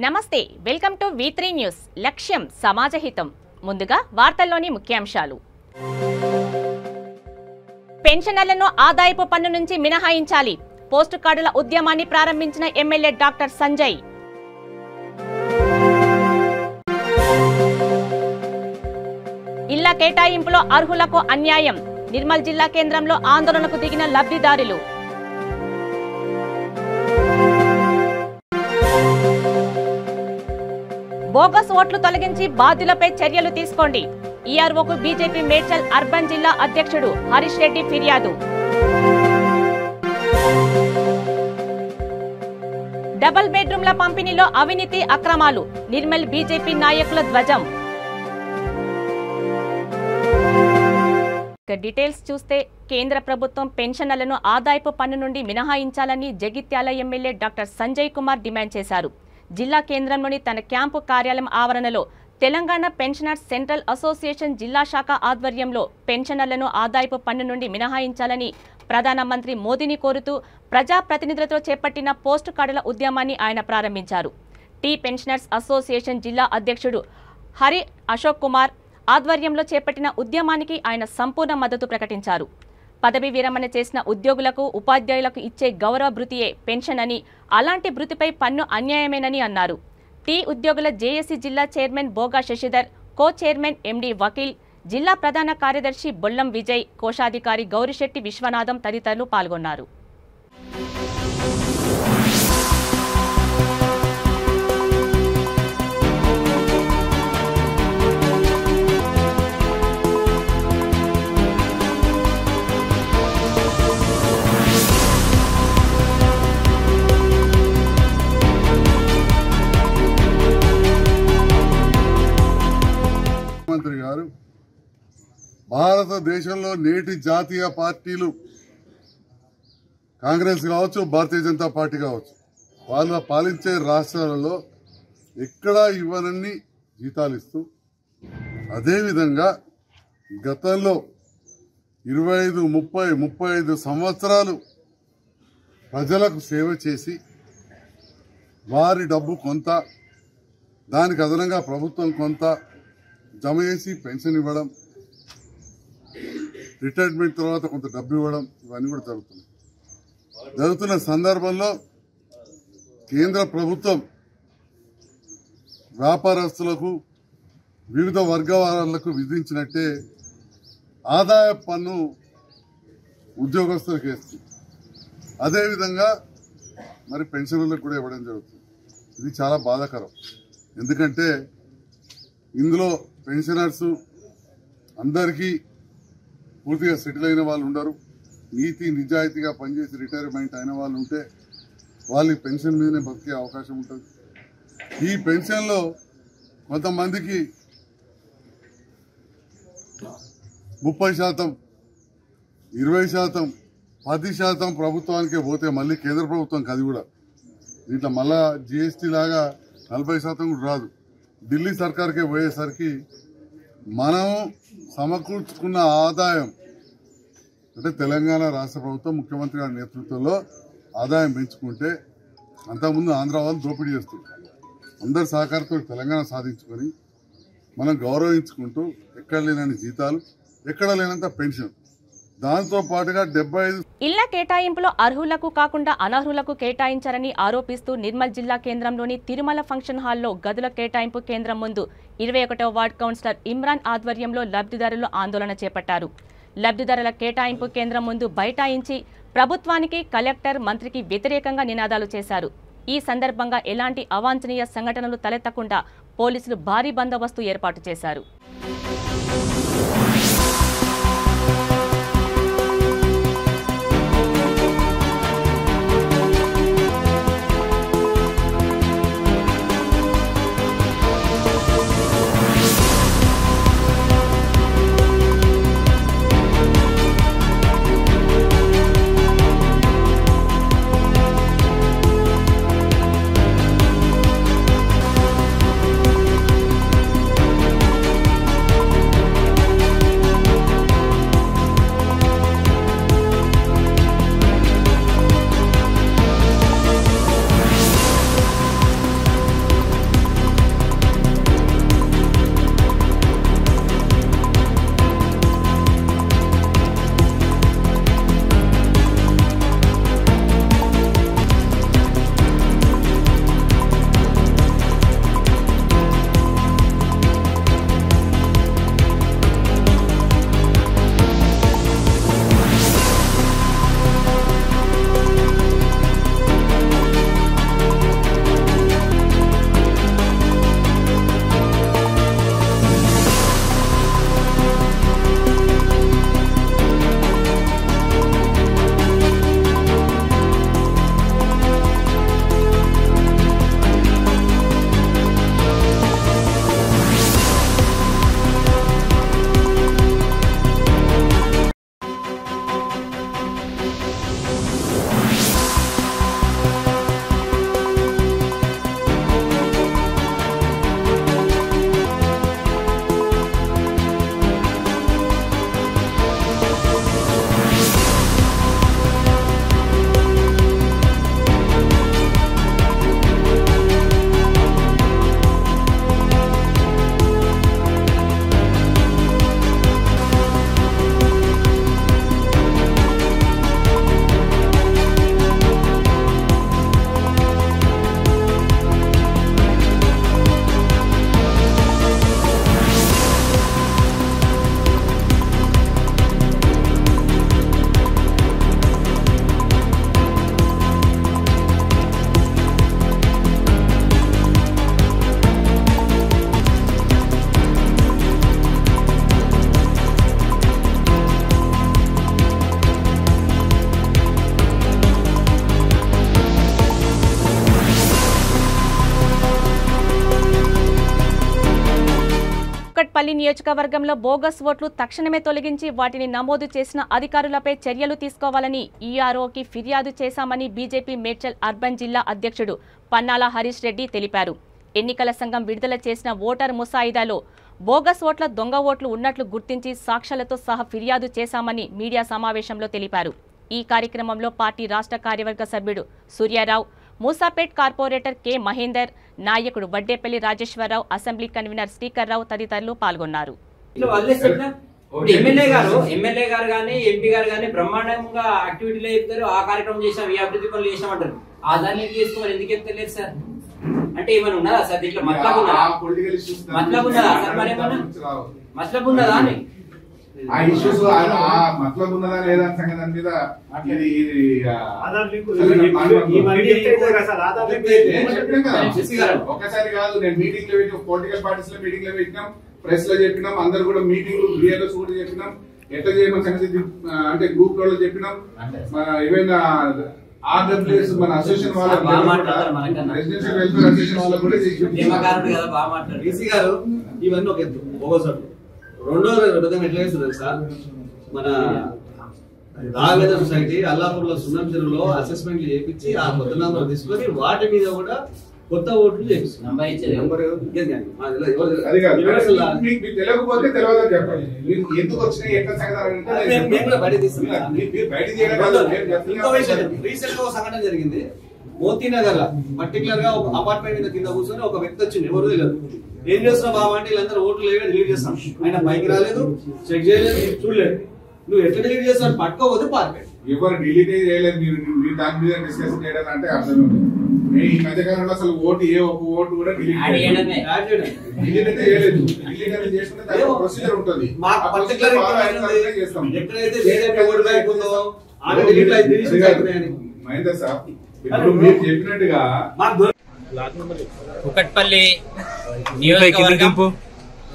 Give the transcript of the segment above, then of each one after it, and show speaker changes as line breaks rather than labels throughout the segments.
నమస్తే welcome to V3 news లక్ష్యం సమాజహితం ముందుగా వార్తల్లోని ముఖ్యాంశాలు పెన్షనర్లను ఆదాయపు పన్ను నుంచి మినహాయించాలి పోస్ట్ కార్డుల ఉద్యమాన్ని ప్రారంభించిన ఎమ్మెల్యే డాక్టర్ సంజయ్ ఇళ్ల కేటాయింపులో అర్హులకు అన్యాయం నిర్మల్ జిల్లా కేంద్రంలో ఆందోళనకు దిగిన లబ్ధిదారులు బోగస్ ఓట్లు తొలగించి బాధ్యులపై చర్యలు తీసుకోండి ఈఆర్ఓకు బీజేపీ మేడ్చల్ అర్బన్ జిల్లా అధ్యక్షుడు హరీష్ రెడ్డి ఫిర్యాదు డబుల్ బెడ్రూమ్ల పంపిణీలో అవినీతి అక్రమాలు నిర్మల్ బీజేపీ నాయకుల ధ్వజం డీటెయిల్స్ చూస్తే కేంద్ర ప్రభుత్వం పెన్షనర్లను ఆదాయపు పన్ను నుండి మినహాయించాలని Jagtial MLA doctor Sanjay Kumar demand చేశారు. జిల్లా కేంద్రంలోని తన క్యాంపు కార్యాలయం ఆవరణలో తెలంగాణ పెన్షనర్స్ సెంట్రల్ అసోసియేషన్ జిల్లా శాఖ ఆధ్వర్యంలో పెన్షనర్లను ఆదాయపు పన్ను నుండి మినహాయించాలని ప్రధానమంత్రి మోదీని కోరుతూ ప్రజాప్రతినిధులతో చేపట్టిన పోస్ట్ కార్డుల ఉద్యమాన్ని ఆయన ప్రారంభించారు. టీ పెన్షనర్స్ అసోసియేషన్ జిల్లా అధ్యక్షుడు హరి అశోక్ కుమార్ ఆధ్వర్యంలో చేపట్టిన ఉద్యమానికి ఆయన సంపూర్ణ మద్దతు ప్రకటించారు. పదవీ విరమణ చేసిన ఉద్యోగులకు ఉపాధ్యాయులకు ఇచ్చే గౌరవ భృతియే పెన్షన్ అని, అలాంటి భృతిపై పన్ను అన్యాయమేనని అన్నారు. టీ ఉద్యోగుల జేఏసీ జిల్లా chairman Boga Shashidhar, co chairman MD Vakeel, జిల్లా ప్రధాన కార్యదర్శి బొల్లం విజయ్, కోశాధికారి గౌరిశెట్టి విశ్వనాథం తదితరులు పాల్గొన్నారు.
ముఖ్యమంత్రి గారు భారతదేశంలో నేటి జాతీయ పార్టీలు కాంగ్రెస్ కావచ్చు, భారతీయ జనతా పార్టీ కావచ్చు, వాళ్ళ పాలించే రాష్ట్రాలలో ఎక్కడా ఇవ్వనన్ని జీతాలు ఇస్తూ, అదేవిధంగా గతంలో 25, 30, 35 సంవత్సరాలు ప్రజలకు సేవ చేసి వారి డబ్బు కొంత, దానికి అదనంగా ప్రభుత్వం కొంత జమ చేసి పెన్షన్ ఇవ్వడం, రిటైర్మెంట్ తర్వాత కొంత డబ్బు ఇవ్వడం, ఇవన్నీ కూడా జరుగుతున్న సందర్భంలో కేంద్ర ప్రభుత్వం వ్యాపారస్తులకు, వివిధ వర్గాలకు విధించినట్టే ఆదాయ పన్ను ఉద్యోగస్తులకు వేస్తుంది. అదేవిధంగా మరి పెన్షనర్లకు కూడా ఇవ్వడం జరుగుతుంది. ఇది చాలా బాధాకరం. ఎందుకంటే ఇందులో పెన్షనర్స్ అందరికీ పూర్తిగా సెటిల్ అయిన వాళ్ళు ఉండరు. నీతి నిజాయితీగా పనిచేసి రిటైర్మెంట్ అయిన వాళ్ళు ఉంటే వాళ్ళకి పెన్షన్ మీదనే బతికే అవకాశం ఉంటుంది. ఈ పెన్షన్లో కొంతమందికి 30%, 20%, 10% ప్రభుత్వానికే పోతే మళ్ళీ కేంద్ర ప్రభుత్వంకి అది కూడా దీంట్లో మళ్ళా జీఎస్టీ లాగా 40% కూడా రాదు. ఢిల్లీ సర్కార్కే పోయేసరికి మనం సమకూర్చుకున్న ఆదాయం అంటే తెలంగాణ రాష్ట్ర ప్రభుత్వం ముఖ్యమంత్రి గారి నేతృత్వంలో ఆదాయం పెంచుకుంటే, అంతకుముందు ఆంధ్ర వాళ్ళు దోపిడీ చేస్తుంది. అందరి సహకారంతో తెలంగాణ సాధించుకొని మనం గౌరవించుకుంటూ ఎక్కడ లేనని జీతాలు, ఎక్కడ లేనంత పెన్షన్, దాంతో పాటుగా 75
ఇళ్ల కేటాయింపులో అర్హులకు కాకుండా అనర్హులకు కేటాయించారని ఆరోపిస్తూ నిర్మల్ జిల్లా కేంద్రంలోని తిరుమల ఫంక్షన్ హాల్లో గదుల కేటాయింపు కేంద్రం ముందు 21వ వార్డు కౌన్సిలర్ ఇమ్రాన్ ఆధ్వర్యంలో లబ్ధిదారులు ఆందోళన చేపట్టారు. లబ్ధిదారుల కేటాయింపు కేంద్రం ముందు బైఠాయించి ప్రభుత్వానికి, కలెక్టర్, మంత్రికి వ్యతిరేకంగా నినాదాలు చేశారు. ఈ సందర్భంగా ఎలాంటి అవాంఛనీయ సంఘటనలు తలెత్తకుండా పోలీసులు భారీ బందోబస్తు ఏర్పాటు చేశారు. కూకట్పల్లి నియోజకవర్గంలో బోగస్ ఓట్లు తక్షణమే తొలగించి వాటిని నమోదు చేసిన అధికారులపై చర్యలు తీసుకోవాలని ఈఆర్ఓకి ఫిర్యాదు చేశామని బీజేపీ మేడ్చల్ అర్బన్ జిల్లా అధ్యక్షుడు పన్నాల హరీష్ రెడ్డి తెలిపారు. ఎన్నికల సంఘం విడుదల చేసిన ఓటర్ ముసాయిదాలో బోగస్ ఓట్ల దొంగ ఓట్లు ఉన్నట్లు గుర్తించి సాక్ష్యాలతో సహా ఫిర్యాదు చేశామని మీడియా సమావేశంలో తెలిపారు. ఈ కార్యక్రమంలో పార్టీ రాష్ట్ర కార్యవర్గ సభ్యుడు సూర్యారావు, మూసాపేట్ కార్పొరేటర్ కె మహేందర్, నాయకుడు వడ్డేపల్లి రాజేశ్వరరావు, అసెంబ్లీ కన్వీనర్ శ్రీకర్ రావు తదితరులు పాల్గొన్నారు.
ఎమ్మెల్యే గారు కానీ ఎంపీ గారు కానీ బ్రహ్మాండంగా యాక్టివిటీలో చెప్తారు. ఆ కార్యక్రమం చేసాం, ఈ అభివృద్ధి పనులు చేసామంటారు. ఆ దాన్ని చేసుకోవాలి, ఎందుకు చెప్తలేదు సార్? అంటే ఏమైనా ఉన్నదా సార్ దీంట్లో? మతలబ్ ఉన్నదా సార్? మరేమన్నా మతలబ్ ఉన్నదా అని
ఆ ఇష్యూస్ మతలబ్ ఉన్నదా లేదా సంగతి మీద ఒకసారి కాదు, నేను మీటింగ్ లో పెట్టి పొలిటికల్ పార్టీస్ లో మీటింగ్ లో పెట్టినాం, ప్రెస్ లో చెప్పినాం, అందరు కూడా మీటింగ్ బిఎల్ఎస్ కూడా చెప్పినాం, ఎట్లా చేయమని సంగతి అంటే గ్రూప్ లో చెప్పినాం. ఏమైనా ఆర్డబ్ల్యూఎస్ మన అసోసియేషన్ వాళ్ళకి రెసిడెన్షియల్ వెల్ఫేర్ అసోసియేషన్ వాళ్ళకి కూడా
డీసీ గారు ఇవన్నీ ఒక ఎత్తు ఒక్కోసారి. రెండో విధంగా ఎట్లా చేస్తారు సార్, మన రాగవేద సొసైటీ అల్లాపూర్లో సున్నం చెరువులో అసెస్మెంట్లు చేయించి ఆ కొత్త నంబర్ తీసుకొని వాటి మీద కూడా కొత్త ఓట్లు చేపిస్తున్నారు.
తెలియకపోతే తెలియదని చెప్పండి. ఎందుకు వచ్చినాయి ఎట్లా
రీసెంట్ గా సంఘటన జరిగింది మోతీనగర్ లా. పర్టికులర్ గా ఒక అపార్ట్మెంట్ మీద కింద కూర్చొని ఒక వ్యక్తి వచ్చింది, ఎవరు తెలియదు. ఏం చేస్తున్నావు బాబా అంటే వీళ్ళందరూ ఓట్లు లేవని డిలీట్ చేస్తాం. ఆయన పైకి రాలేదు, చెక్ చేయలేదు, చూడలేదు. నువ్వు ఎట్లా డిలీట్ చేస్తావు? పట్టుకోవద్దు పార్పెట్.
ఎవరు డిలీట్ చేయలేదు, మీరు దాని మీద డిస్కస్ చేయడం అంటే అర్థం ఉంది. ఈ మధ్యకాలంలో అసలు ఓటు ఏ ఒక్క ఓటు కూడా డిలీట్ చేయలేదు. డిలీట్ చేసుకుంటే ప్రొసీజర్ ఉంటుంది.
ఎక్కడైతే బీజేపీ ఓటు బ్యాంక్ ఉందో
మహేందర్ సార్, ఇప్పుడు మీరు చెప్పినట్టుగా
కూకట్పల్లి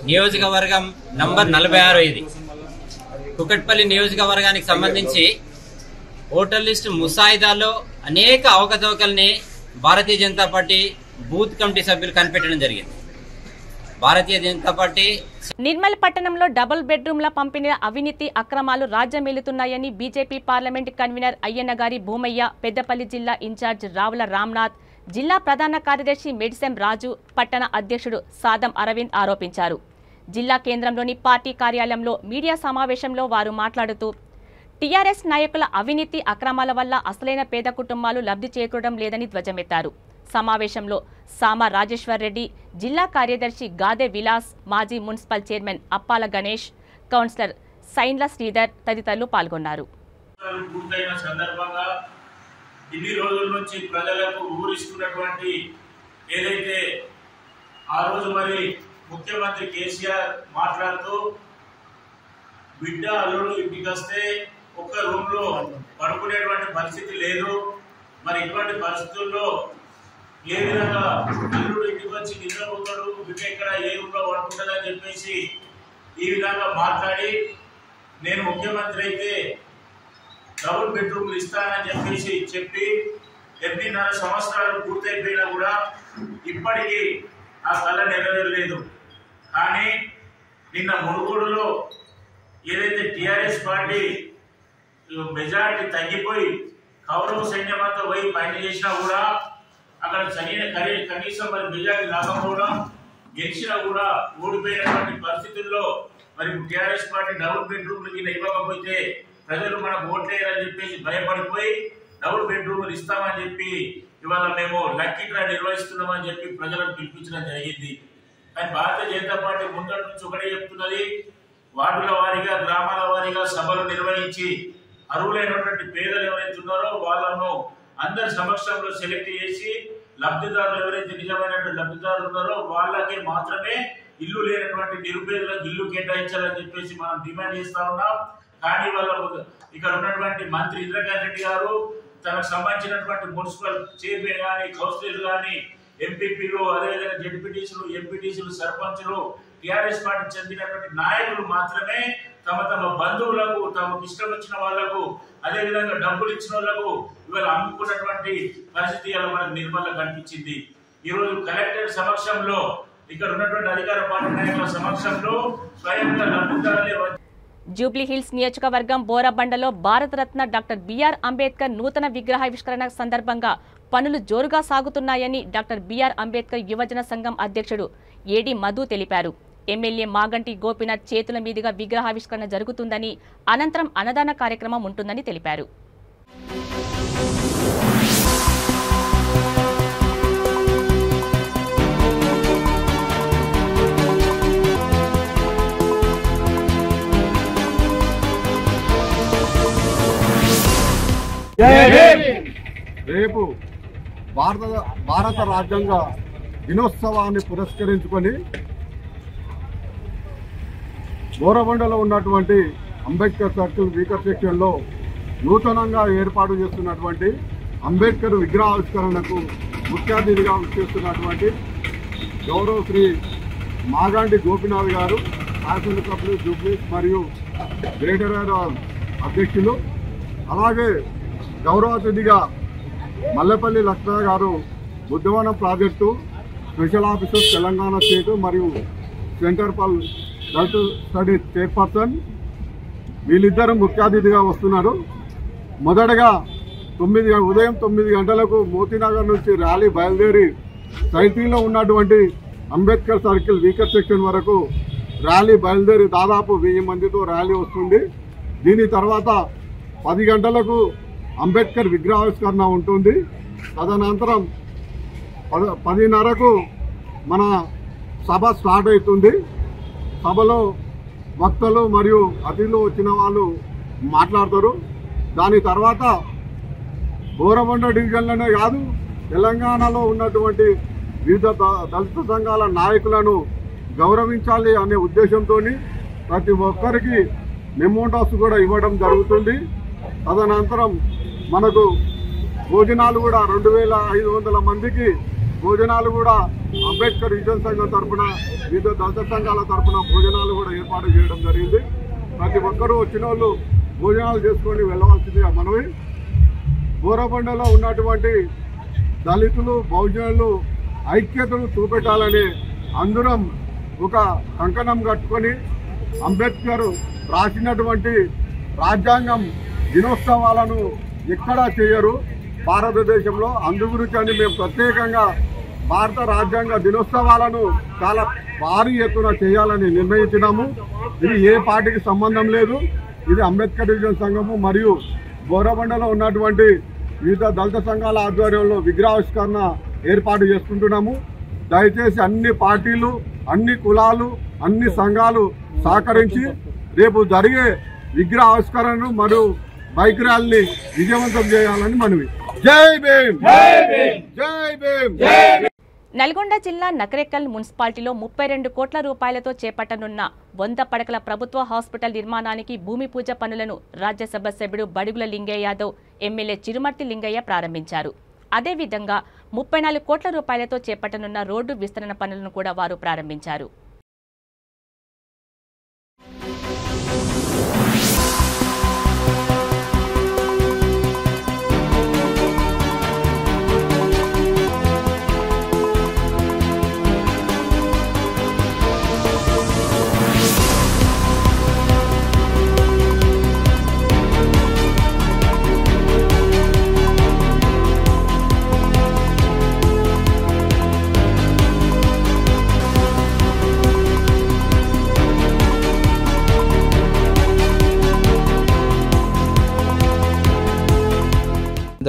నియోజకవర్గం నంబర్ 46 ఇది. కూకట్పల్లి నియోజకవర్గానికి సంబంధించి ఓటర్ లిస్టు ముసాయిదాలో అనేక అవకతవకల్ని Bharatiya Janata party booth committee సభ్యులు కనిపెట్టడం జరిగింది. భారతీయ జనతా పార్టీ
నిర్మల్ పట్టణంలో డబుల్ బెడ్రూమ్ల పంపిణీ అవినీతి అక్రమాలు రాజ్యమేలుతున్నాయని BJP parliament convener Ayyannagari Bhumaiah, Peddapalli జిల్లా ఇన్ఛార్జ్ రావుల రామ్నాథ్, జిల్లా ప్రధాన కార్యదర్శి మెడిసెం రాజు, పట్టణ అధ్యక్షుడు సాదం అరవింద్ ఆరోపించారు. జిల్లా కేంద్రంలోని పార్టీ కార్యాలయంలో మీడియా సమావేశంలో వారు మాట్లాడుతూ టీఆర్ఎస్ నాయకుల అవినీతి అక్రమాల వల్ల అసలైన పేద కుటుంబాలు లబ్ధి చేకూరడం లేదని ధ్వజమెత్తారు. సమావేశంలో సామ రాజేశ్వర్ రెడ్డి, జిల్లా కార్యదర్శి గాదె విలాస్, మాజీ మున్సిపల్ చైర్మన్ అప్పాల గణేష్, కౌన్సిలర్ సైన్ల శ్రీధర్ తదితరులు పాల్గొన్నారు.
ఇన్ని రోజుల నుంచి ప్రజలకు ఊరిస్తున్నటువంటి ఏదైతే ఆ రోజు మరి ముఖ్యమంత్రి కేసీఆర్ మాట్లాడుతూ బిడ్డ అల్లుడు ఇంటికి వస్తే ఒక్క రూమ్ లో పడుకునేటువంటి పరిస్థితి లేదు, మరి ఇటువంటి పరిస్థితుల్లో ఏ విధంగా అల్లుడు ఇంటికి వచ్చి నిద్రపోతాడు, బిడ్డ ఎక్కడ ఏ రూమ్ లో పడుకుంటుందని చెప్పేసి ఈ విధంగా మాట్లాడి, నేను ముఖ్యమంత్రి అయితే డబుల్ బెడ్రూమ్లు ఇస్తానని చెప్పి 8.5 సంవత్సరాలు పూర్తయిపోయినా కూడా ఇప్పటికీ ఆ కళ నెరవేరలేదు. కానీ నిన్న మునుగోడులో ఏదైతే టీఆర్ఎస్ పార్టీ మెజారిటీ తగ్గిపోయి కౌరవ సైన్యమంతా పోయి పైన చేసినా కూడా అక్కడ కనీసం మరి మెజారిటీ రాకపోవడం, గెలిచినా కూడా ఓడిపోయినటువంటి పరిస్థితుల్లో మరి టీఆర్ఎస్ పార్టీ డబుల్ బెడ్రూమ్లకి ఇవ్వకపోతే ప్రజలు మనకు ఓట్లేరని చెప్పేసి భయపడిపోయి డబుల్ బెడ్రూమ్లు ఇస్తామని చెప్పి ఇవాళ మేము లక్కీ డ్రా నిర్వహిస్తున్నామని చెప్పి ప్రజలను పిలిపించడం జరిగింది. కానీ భారతీయ జనతా పార్టీ ముందటి నుంచి ఒకటే చెప్తున్నది, వార్డుల వారీగా గ్రామాల వారీగా సభలు నిర్వహించి అర్హులైనటువంటి పేదలు ఎవరైతే ఉన్నారో వాళ్ళను అందరి సమక్షంలో సెలెక్ట్ చేసి లబ్ధిదారులు ఎవరైతే నిజమైనటువంటి లబ్ధిదారులు ఉన్నారో వాళ్ళకి మాత్రమే ఇల్లు లేనటువంటి నిరుపేదలకు ఇల్లు కేటాయించాలని చెప్పేసి మనం డిమాండ్ చేస్తా ఉన్నాం. కానీ వాళ్ళ ఇక్కడ ఉన్నటువంటి మంత్రి ఇంద్రకరణ్ రెడ్డి గారు తనకు సంబంధించినటువంటి మున్సిపల్ చైర్మన్ కానీ, కౌన్సిలర్లు కానీ, ఎంపీపీలు, అదేవిధంగా జడ్పీటీసీలు, ఎంపీటీసీలు, సర్పంచులు, టీఆర్ఎస్ పార్టీకి చెందినటువంటి నాయకులు మాత్రమే తమ బంధువులకు, తమకు ఇష్టం వచ్చిన వాళ్లకు, అదేవిధంగా డబ్బులు ఇచ్చిన వాళ్లకు ఇవాళ అమ్ముకున్నటువంటి పరిస్థితి మనకు నిర్మల్లో కనిపించింది. ఈ రోజు కలెక్టర్ సమక్షంలో ఇక్కడ ఉన్నటువంటి అధికార పార్టీ నాయకుల సమక్షంలో స్వయంగా లబ్ధిదారులే
జూబ్లీహిల్స్ నియోజకవర్గం బోరబండలో భారతరత్న డాక్టర్ బిఆర్ అంబేద్కర్ నూతన విగ్రహావిష్కరణ సందర్భంగా పనులు జోరుగా సాగుతున్నాయని డాక్టర్ బిఆర్ అంబేద్కర్ యువజన సంఘం అధ్యక్షుడు ఏడి మధు తెలిపారు. ఎమ్మెల్యే మాగంటి గోపీనాథ్ చేతుల మీదుగా విగ్రహావిష్కరణ జరుగుతుందని, అనంతరం అన్నదాన కార్యక్రమం ఉంటుందని తెలిపారు.
రేపు భారత రాజ్యాంగ దినోత్సవాన్ని పురస్కరించుకొని బోరబండలో ఉన్నటువంటి అంబేద్కర్ సర్కిల్ వీకర్ సెక్షన్లో నూతనంగా ఏర్పాటు చేస్తున్నటువంటి అంబేద్కర్ విగ్రహావిష్కరణకు ముఖ్య అతిథిగా చేస్తున్నటువంటి గౌరవ శ్రీ మాగంటి గోపీనాథ్ గారు, శాసనసభ్యులు జూబ్లీస్ మరియు గ్రేటర్ అధ్యక్షులు, అలాగే గౌరవ అతిథిగా మల్లెపల్లి లక్ష్మయ్య గారు, Buddhavanam project special officer Telangana state మరియు centre for Dalit studies chairperson, వీళ్ళిద్దరూ ముఖ్య అతిథిగా వస్తున్నారు. మొదటగా ఉదయం 9 గంటలకు మోతీనగర్ నుంచి ర్యాలీ బయలుదేరి సైటీలో ఉన్నటువంటి అంబేద్కర్ సర్కిల్ వీకర్ సెక్షన్ వరకు ర్యాలీ బయలుదేరి దాదాపు 1000 మందితో ర్యాలీ వస్తుంది. దీని తర్వాత 10 గంటలకు అంబేద్కర్ విగ్రహావిష్కరణ ఉంటుంది. తదనంతరం 10:30కు మన సభ స్టార్ట్ అవుతుంది. సభలో వక్తలు మరియు అతిథులు వచ్చిన వాళ్ళు మాట్లాడతారు. దాని తర్వాత బోరబండ డివిజన్లోనే కాదు, తెలంగాణలో ఉన్నటువంటి వివిధ దళిత సంఘాల నాయకులను గౌరవించాలి అనే ఉద్దేశంతో ప్రతి ఒక్కరికి మెమోంటాస్ కూడా ఇవ్వడం జరుగుతుంది. తదనంతరం మనకు భోజనాలు కూడా 2500 మందికి భోజనాలు కూడా అంబేద్కర్ యువజన సంఘం తరఫున, వివిధ దళిత సంఘాల తరఫున భోజనాలు కూడా ఏర్పాటు చేయడం జరిగింది. ప్రతి ఒక్కరూ వచ్చిన వాళ్ళు భోజనాలు చేసుకొని వెళ్ళవలసిందిగా మనవి. బోరబండలో ఉన్నటువంటి దళితులు, బహుజనులు ఐక్యతను చూపెట్టాలని అందరం ఒక కంకణం కట్టుకొని అంబేద్కర్ రాసినటువంటి రాజ్యాంగం దినోత్సవాలను ఎక్కడా చేయరు భారతదేశంలో. అందుగురించి మేము ప్రత్యేకంగా భారత రాజ్యాంగ దినోత్సవాలను చాలా భారీ ఎత్తున చేయాలని నిర్ణయించినాము. ఇది ఏ పార్టీకి సంబంధం లేదు. ఇది అంబేద్కర్ యువజన సంఘము మరియు బోరబండలో ఉన్నటువంటి వివిధ దళిత సంఘాల ఆధ్వర్యంలో విగ్రహావిష్కరణ ఏర్పాటు చేసుకుంటున్నాము. దయచేసి అన్ని పార్టీలు, అన్ని కులాలు, అన్ని సంఘాలు సహకరించి రేపు జరిగే విగ్రహావిష్కరణను మరియు బైక్ ర్యాలీని విజయవంతం చేయాలని మనవి. జై భీమ్, జై భీమ్.
నల్గొండ జిల్లా నకరేకల్ మున్సిపాలిటీలో 32 కోట్ల రూపాయలతో చేపట్టనున్న 100 పడకల ప్రభుత్వ హాస్పిటల్ నిర్మాణానికి భూమి పూజ పనులను రాజ్యసభ సభ్యుడు బడుగుల లింగయ్య యాదవ్, ఎమ్మెల్యే చిరుమర్తి లింగయ్య ప్రారంభించారు. అదేవిధంగా 34 కోట్ల రూపాయలతో చేపట్టనున్న రోడ్డు విస్తరణ పనులను కూడా వారు ప్రారంభించారు.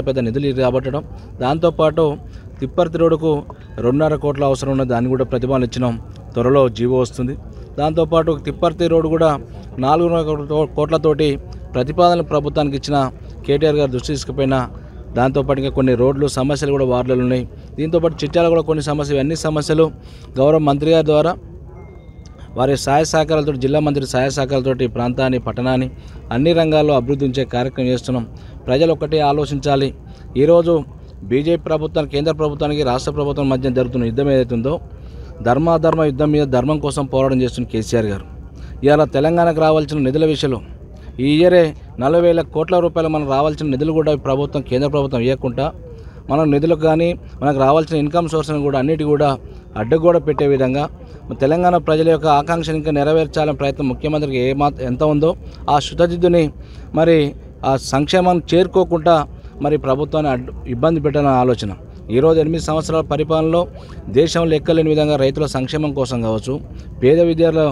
పెద్ద నిధులు రాబట్టడం, దాంతోపాటు తిప్పర్తి రోడ్డుకు 2.5 కోట్ల అవసరం ఉన్న దాన్ని కూడా ప్రతిపాదన ఇచ్చినాం. త్వరలో జీవో వస్తుంది. దాంతోపాటు తిప్పర్తి రోడ్డు కూడా 4 కోట్లతోటి ప్రతిపాదనలు ప్రభుత్వానికి ఇచ్చిన కేటీఆర్ గారు దృష్టి తీసుకుపోయినా. దాంతోపాటు ఇంకా కొన్ని రోడ్లు సమస్యలు కూడా వార్డులు ఉన్నాయి. దీంతోపాటు చిట్యాల కూడా కొన్ని సమస్యలు, అన్ని సమస్యలు గౌరవ మంత్రి గారి ద్వారా వారి సహాయ సహకారాలతో, జిల్లా మంత్రి సహాయ సహకారాలతోటి ప్రాంతాన్ని, పట్టణాన్ని అన్ని రంగాల్లో అభివృద్ధి ఉంచే కార్యక్రమం చేస్తున్నాం. ప్రజలు ఒక్కటే ఆలోచించాలి. ఈరోజు బీజేపీ ప్రభుత్వానికి, కేంద్ర ప్రభుత్వానికి, రాష్ట్ర ప్రభుత్వం మధ్య జరుగుతున్న యుద్ధం ఏదైతుందో, ధర్మాధర్మ యుద్ధం మీద ధర్మం కోసం పోరాటం చేస్తున్న కేసీఆర్ గారు ఇవాళ తెలంగాణకు రావాల్సిన నిధుల విషయంలో ఈ ఇయరే 40,000 కోట్ల రూపాయలు మనకు రావాల్సిన నిధులు కూడా ప్రభుత్వం, కేంద్ర ప్రభుత్వం ఇవ్వకుండా మనకు నిధులకు కానీ మనకు రావాల్సిన ఇన్కమ్ సోర్స్ని కూడా అన్నిటి కూడా అడ్డుగోడ పెట్టే విధంగా తెలంగాణ ప్రజల యొక్క ఆకాంక్షను ఇంకా నెరవేర్చాలనే ప్రయత్నం ముఖ్యమంత్రికి ఎంత ఉందో ఆ శుద్ధజిద్దుని మరి ఆ సంక్షేమాన్ని చేరుకోకుండా మరి ప్రభుత్వాన్ని ఇబ్బంది పెట్టాలనే ఆలోచన. ఈరోజు 8 సంవత్సరాల పరిపాలనలో దేశంలో ఎక్కలేని విధంగా రైతుల సంక్షేమం కోసం కావచ్చు, పేద విద్యార్థుల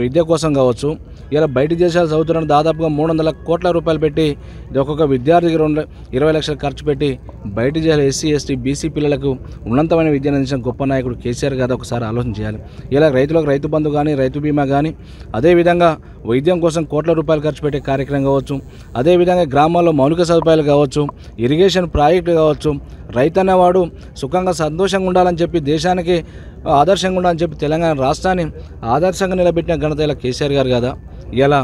విద్య కోసం కావచ్చు, ఇలా బయట దేశాలు చదువుతున్న దాదాపుగా 300 కోట్ల రూపాయలు పెట్టి ఒక్కొక్క విద్యార్థికి 20 లక్షలు ఖర్చు పెట్టి బయట దేశాలు ఎస్సీ ఎస్టీ బీసీ పిల్లలకు ఉన్నతమైన విద్యను అందించిన గొప్ప నాయకుడు కేసీఆర్ గారు ఒకసారి ఆలోచన చేయాలి. ఇలా రైతులకు రైతు బంధు కానీ రైతు బీమా కానీ, అదేవిధంగా వైద్యం కోసం కోట్ల రూపాయలు ఖర్చు పెట్టే కార్యక్రమం కావచ్చు, అదేవిధంగా గ్రామాల్లో మౌలిక సదుపాయాలు కావచ్చు, ఇరిగేషన్ ప్రాజెక్టు కావచ్చు, రైతు అనేవాడు సుఖంగా సంతోషంగా ఉండాలని చెప్పి దేశానికి ఆదర్శంగా ఉండాలని చెప్పి తెలంగాణ రాష్ట్రాన్ని ఆదర్శంగా నిలబెట్టిన ఘనత ఇలా కేసీఆర్ గారు కదా. ఇలా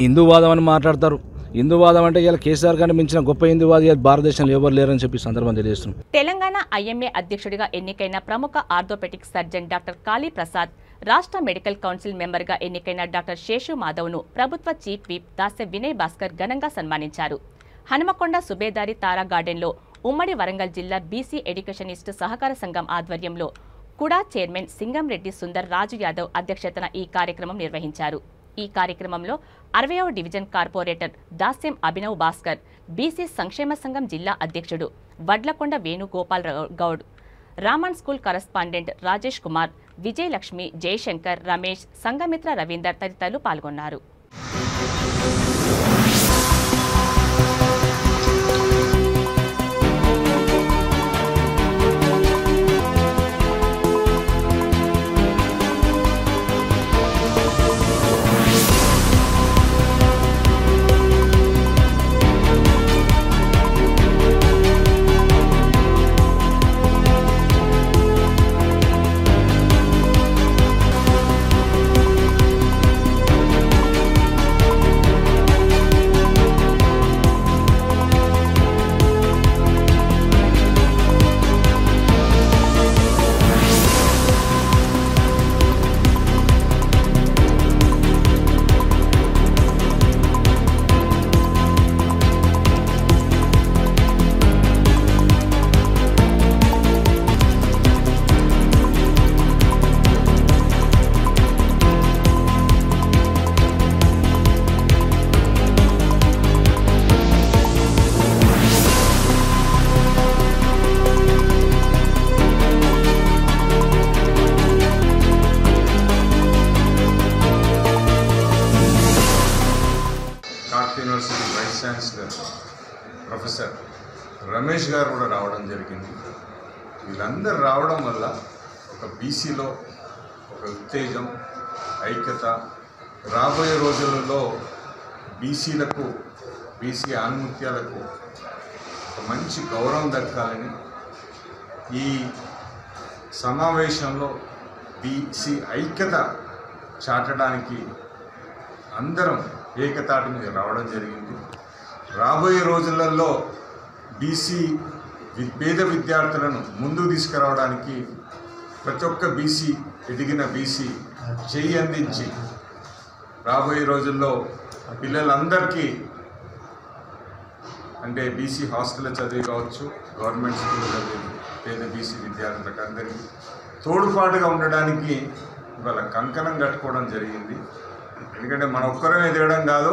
హిందూవాదం అని మాట్లాడతారు. హిందూవాదం అంటే ఇలా కేసీఆర్ గారిని మించిన గొప్ప హిందూవాది భారతదేశంలో ఎవరు లేరని చెప్పి సందర్భం తెలియజేస్తున్నాం.
తెలంగాణ ఐఎంఏ అధ్యక్షుడిగా ఎన్నికైన ప్రముఖ ఆర్థోపెటిక్ సర్జన్ డాక్టర్ కాళీ ప్రసాద్, రాష్ట్ర మెడికల్ కౌన్సిల్ మెంబర్గా ఎన్నికైన డాక్టర్ శేషు మాధవ్ను ప్రభుత్వ చీఫ్ విప్ దాసె వినయ్ భాస్కర్ ఘనంగా సన్మానించారు. హనుమకొండ సుబేదారి తారా గార్డెన్లో ఉమ్మడి వరంగల్ జిల్లా బీసీ ఎడ్యుకేషనిస్ట్ సహకార సంఘం ఆధ్వర్యంలో కుడా చైర్మన్ సింగంరెడ్డి సుందర్ రాజు యాదవ్ అధ్యక్షతన ఈ కార్యక్రమం నిర్వహించారు. ఈ కార్యక్రమంలో 60వ division corporator Dasyam Abhinav Bhaskar, BC సంక్షేమ సంఘం జిల్లా అధ్యక్షుడు వడ్లకొండ వేణుగోపాల్ గౌడ్, రామన్ స్కూల్ కరస్పాండెంట్ రాజేష్ కుమార్, విజయలక్ష్మి, జయశంకర్, రమేష్, సంఘమిత్ర రవీందర్ తదితరులు పాల్గొన్నారు.
University vice chancellor professor Ramesh గారు కూడా రావడం జరిగింది. వీళ్ళందరూ రావడం వల్ల ఒక బీసీలో ఒక ఉత్తేజం, ఐక్యత, రాబోయే రోజులలో బీసీలకు, బీసీ ఆణిముత్యాలకు ఒక మంచి గౌరవం దక్కాలని ఈ సమావేశంలో బీసీ ఐక్యత చాటడానికి అందరం ఏకతాటి మీద రావడం జరిగింది. రాబోయే రోజులలో బీసీ పేద విద్యార్థులను ముందుకు తీసుకురావడానికి ప్రతి ఒక్క బీసీ, ఎదిగిన బీసీ చేయి అందించి రాబోయే రోజుల్లో పిల్లలందరికీ, అంటే బీసీ హాస్టల్లో చదివి కావచ్చు, గవర్నమెంట్ స్కూల్లో చదివి పేద బీసీ విద్యార్థులకు అందరికీ తోడుపాటుగా ఉండడానికి ఇవాళ కంకణం కట్టుకోవడం జరిగింది. ఎందుకంటే మన ఒక్కరం ఎదగడం కాదు,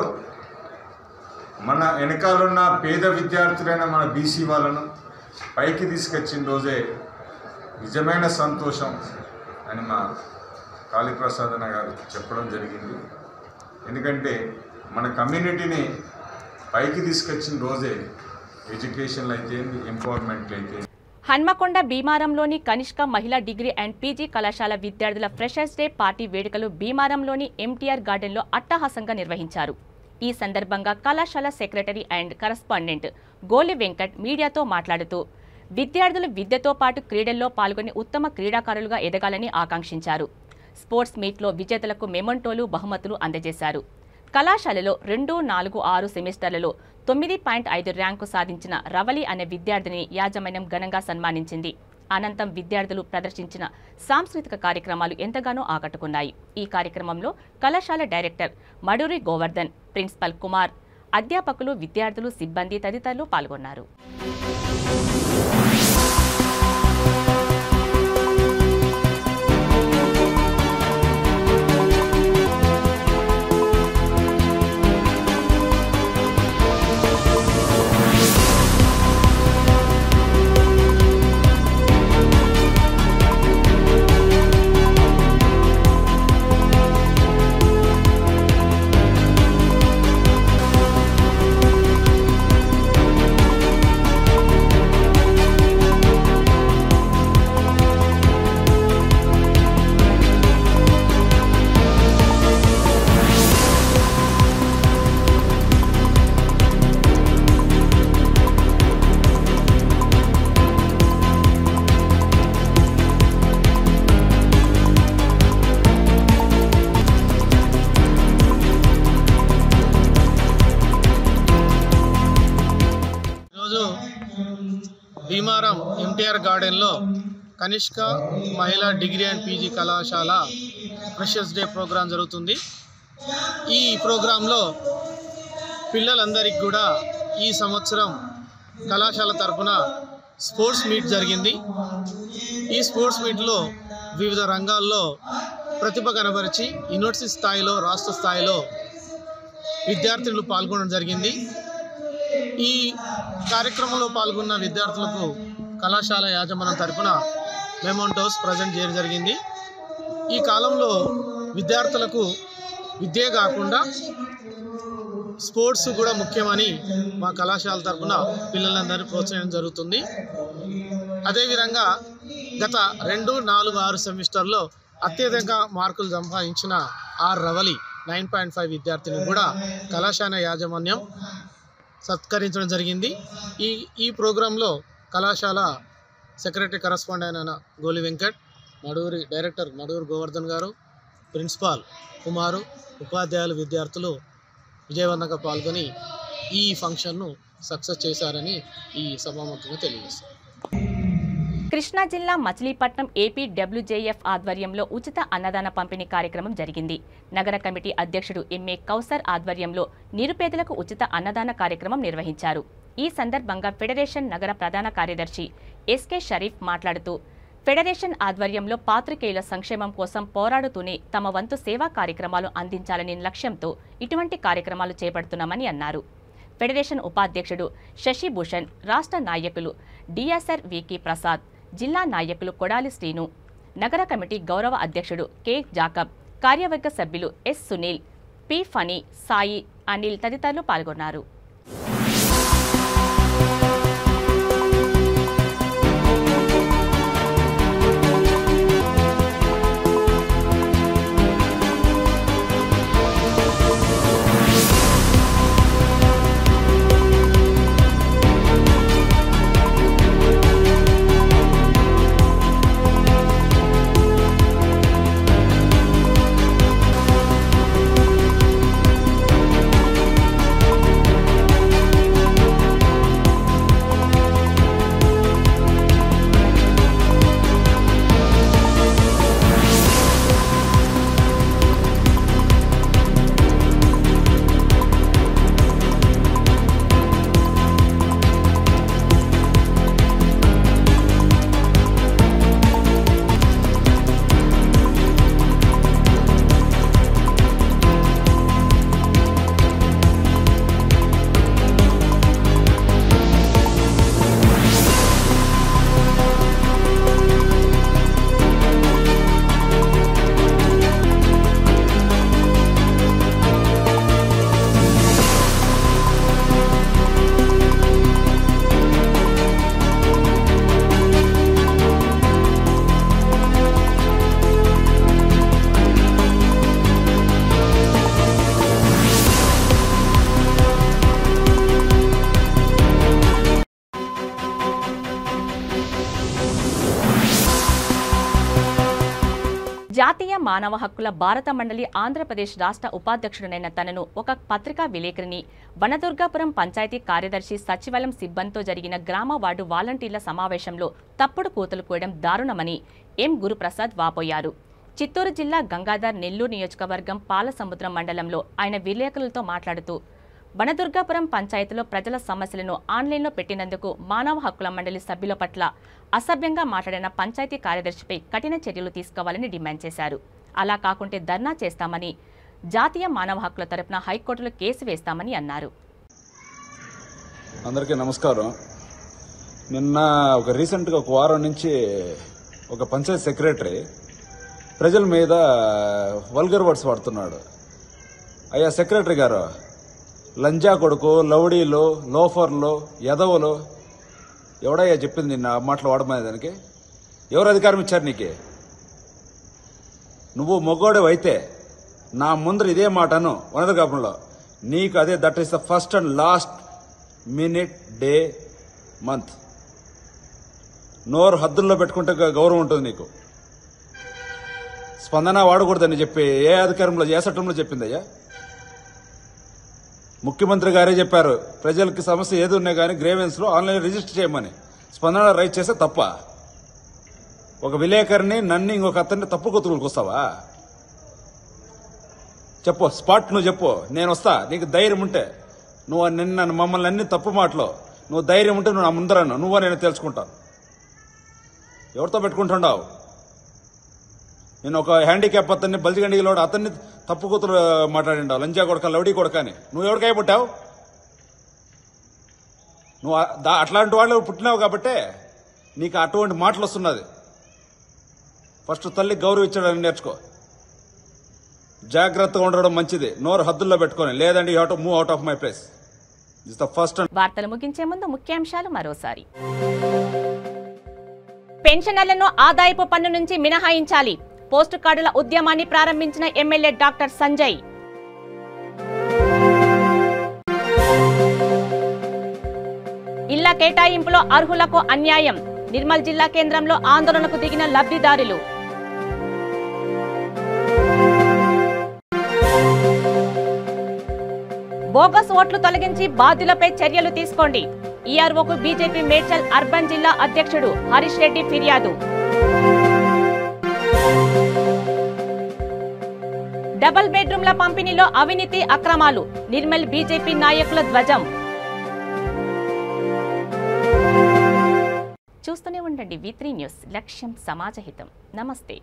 మన వెనకాలన్న పేద విద్యార్థులైన మన బీసీ వాళ్ళను పైకి తీసుకొచ్చిన రోజే నిజమైన సంతోషం అని మా కాళీప్రసాద్ అన్న గారు చెప్పడం జరిగింది. ఎందుకంటే మన కమ్యూనిటీని పైకి తీసుకొచ్చిన రోజే ఎడ్యుకేషన్లో అయితే, ఎంపవర్మెంట్లో అయితే.
హన్మకొండ భీమారంలోని కనిష్క మహిళా డిగ్రీ అండ్ పీజీ కళాశాల విద్యార్థుల ఫ్రెషర్స్ డే పార్టీ వేడుకలు భీమారంలోని ఎంటీఆర్ గార్డెన్లో అట్టహాసంగా నిర్వహించారు. ఈ సందర్భంగా కళాశాల సెక్రటరీ అండ్ కరస్పాండెంట్ గోలి వెంకట్ మీడియాతో మాట్లాడుతూ విద్యార్థులు విద్యతో పాటు క్రీడల్లో పాల్గొని ఉత్తమ క్రీడాకారులుగా ఎదగాలని ఆకాంక్షించారు. స్పోర్ట్స్ మీట్లో విజేతలకు మెమొంటోలు, బహుమతులు అందజేశారు. కళాశాలలో 2, 4, 6 సెమిస్టర్లలో 9.5 ర్యాంకు సాధించిన రవలి అనే విద్యార్థిని యాజమాన్యం ఘనంగా సన్మానించింది. అనంతరం విద్యార్థులు ప్రదర్శించిన సాంస్కృతిక కార్యక్రమాలు ఎంతగానో ఆకట్టుకున్నాయి. ఈ కార్యక్రమంలో కళాశాల డైరెక్టర్ మడూరి గోవర్ధన్, ప్రిన్సిపల్ కుమార్, అధ్యాపకులు, విద్యార్థులు, సిబ్బంది తదితరులు పాల్గొన్నారు.
భీమారం ఎంటీఆర్ గార్డెన్లో కనిష్క మహిళా డిగ్రీ అండ్ పీజీ కళాశాల ఫ్రెషర్స్ డే ప్రోగ్రాం జరుగుతుంది. ఈ ప్రోగ్రాంలో పిల్లలందరికీ కూడా ఈ సంవత్సరం కళాశాల తరఫున స్పోర్ట్స్ మీట్ జరిగింది. ఈ స్పోర్ట్స్ మీట్లో వివిధ రంగాల్లో ప్రతిభ కనబరిచి యూనివర్సిటీ స్థాయిలో, రాష్ట్ర స్థాయిలో విద్యార్థులు పాల్గొనడం జరిగింది. ఈ కార్యక్రమంలో పాల్గొన్న విద్యార్థులకు కళాశాల యాజమాన్యం తరఫున మెమోంటోస్ ప్రజెంట్ చేయడం జరిగింది. ఈ కాలంలో విద్యార్థులకు విద్యే కాకుండా స్పోర్ట్స్ కూడా ముఖ్యమని మా కళాశాల తరఫున పిల్లలందరినీ ప్రోత్సహించడం జరుగుతుంది. అదేవిధంగా గత 2, 4, 6 సెమిస్టర్లో అత్యధిక మార్కులు సంపాదించిన ఆర్ రవలి 9.5 విద్యార్థిని కూడా కళాశాల యాజమాన్యం సత్కరించడం జరిగింది. ఈ ప్రోగ్రాంలో కళాశాల సెక్రటరీ కరస్పాండెంట్ అయిన గోలి వెంకట్, మడూరి డైరెక్టర్ మడూరు గోవర్ధన్ గారు, ప్రిన్సిపాల్ కుమారు, ఉపాధ్యాయులు, విద్యార్థులు విజయవంతంగా పాల్గొని ఈ ఫంక్షన్ను సక్సెస్ చేశారని ఈ సభాముఖంగా తెలియజేస్తారు.
కృష్ణా జిల్లా మచిలీపట్నం ఏపీడబ్ల్యూజేఎఫ్ ఆధ్వర్యంలో ఉచిత అన్నదాన పంపిణీ కార్యక్రమం జరిగింది. నగర కమిటీ అధ్యక్షుడు ఎంఏ కౌసర్ ఆధ్వర్యంలో నిరుపేదలకు ఉచిత అన్నదాన కార్యక్రమం నిర్వహించారు. ఈ సందర్భంగా ఫెడరేషన్ నగర ప్రధాన కార్యదర్శి ఎస్కే షరీఫ్ మాట్లాడుతూ, ఫెడరేషన్ ఆధ్వర్యంలో పాత్రికేయుల సంక్షేమం కోసం పోరాడుతూనే తమ వంతు సేవా కార్యక్రమాలు అందించాలనే లక్ష్యంతో ఇటువంటి కార్యక్రమాలు చేపడుతున్నామని అన్నారు. ఫెడరేషన్ ఉపాధ్యక్షుడు శశిభూషణ్, రాష్ట్ర నాయకులు డిఎస్ఆర్ వికి ప్రసాద్, జిల్లా నాయకులు కొడాలి శ్రీను, నగర కమిటీ గౌరవ అధ్యక్షుడు కె జాకబ్, కార్యవర్గ సభ్యులు ఎస్ సునీల్, పి ఫనీ, సాయి, అనిల్ తదితరులు పాల్గొన్నారు. జాతీయ మానవ హక్కుల భారత మండలి ఆంధ్రప్రదేశ్ రాష్ట్ర ఉపాధ్యక్షుడైన తనను ఒక పత్రికా విలేకరిని వనదుర్గాపురం పంచాయతీ కార్యదర్శి సచివాలయం సిబ్బందితో జరిగిన గ్రామ వార్డు వాలంటీర్ల సమావేశంలో తప్పుడు కూతలు కూయడం దారుణమని ఎం గురుప్రసాద్ వాపోయారు. చిత్తూరు జిల్లా గంగాధర్ నెల్లూరు నియోజకవర్గం పాలసముద్రం మండలంలో ఆయన విలేకరులతో మాట్లాడుతూ, వనదుర్గాపురం పంచాయతీలో ప్రజల సమస్యలను ఆన్లైన్లో పెట్టినందుకు మానవ హక్కుల మండలి సభ్యుల పట్ల అసభ్యంగా మాట్లాడిన పంచాయతీ కార్యదర్శిపై కఠిన చర్యలు తీసుకోవాలని డిమాండ్ చేశారు. అలా కాకుంటే ధర్నా చేస్తామని, జాతీయ మానవ హక్కుల తరపున హైకోర్టులో కేసు వేస్తామని అన్నారు.
అందరికీ నమస్కారం. నిన్న రీసెంట్గా ఒక వారం నుంచి ఒక పంచాయతీ సెక్రటరీ ప్రజల మీద వల్గర్ వర్డ్స్ వాడుతున్నాడు. అయ్యా సెక్రటరీ గారు, లంజా కొడుకు, లౌడీలు, లోఫర్లు, యదవులు ఎవడయ్యా చెప్పింది నిన్న మాటలు వాడమనే దానికి? ఎవరు అధికారం ఇచ్చారు నీకే? నువ్వు మొగోడు అయితే నా ముందర ఇదే మాటను వనదుర్గాపురంలో నీకు అదే, that is the first and last minute, day, month. నోరు హద్దుల్లో పెట్టుకుంటే గౌరవం ఉంటుంది నీకు. స్పందన వాడకూడదని చెప్పి ఏ అధికారంలో, ఏ చట్టంలో చెప్పిందయ్యా? ముఖ్యమంత్రి గారే చెప్పారు ప్రజలకి సమస్య ఏది ఉన్నా కానీ గ్రేవెన్స్ లో ఆన్లైన్ రిజిస్టర్ చేయమని. స్పందన రైట్ చేస్తే తప్ప? ఒక విలేకరిని నన్ను ఇంకొక అతన్ని తప్పు కొతుకులకు వస్తావా? చెప్పు, స్పాట్ నువ్వు చెప్పు, నేను వస్తా. నీకు ధైర్యం ఉంటే నువ్వు నిన్న మమ్మల్ని అన్ని తప్పు మాటలో నువ్వు ధైర్యం ఉంటే నువ్వు నా ముందరను నువ్వు నేను తెలుసుకుంటాను. ఎవరితో పెట్టుకుంటున్నావు? నేను ఒక హ్యాండిక్యాప్ అతన్ని బల్జిగండిలో అతన్ని తప్పు కూతురు మాట్లాడిండావు, లంజా కొడక లౌడీ కొడక అని. నువ్వు ఎవరికై పుట్టావు? నువ్వు అట్లాంటి వాళ్ళు పుట్టినావు కాబట్టే నీకు అటువంటి మాటలు వస్తున్నది. ఫస్ట్ తల్లి గౌరవం ఇచ్చడానికి నేర్చుకో. జాగ్రత్తగా ఉండడం మంచిది, నోరు హద్దుల్లో పెట్టుకొని, లేదంటే you have to move out of my place. This the first.
వార్తలు ముగించే ముందు ముఖ్యాంశాలు మరోసారి. పెన్షనర్లను ఆదాయపు పన్ను నుంచి మినహాయించాలి. పోస్టు కార్డుల ఉద్యమాన్ని ప్రారంభించిన ఎమ్మెల్యే డాక్టర్ సంజయ్. ఇళ్ల కేటాయింపులో అర్హులకు అన్యాయం. నిర్మల్ జిల్లా కేంద్రంలో ఆందోళనకు దిగిన లబ్ధిదారులు. బోగస్ ఓట్లు తొలగించి బాధ్యులపై చర్యలు తీసుకోండి. ఈఆర్ఓకు బీజేపీ మేడ్చల్ అర్బన్ జిల్లా అధ్యక్షుడు హరీష్ రెడ్డి ఫిర్యాదు. డబుల్ బెడ్రూమ్ల పంపిణీలో అవినీతి అక్రమాలు. నిర్మల్ బీజేపీ నాయకుల ధ్వజం. చూస్తూనే ఉండండి V3 న్యూస్. లక్ష్యం సమాజహితం. నమస్తే.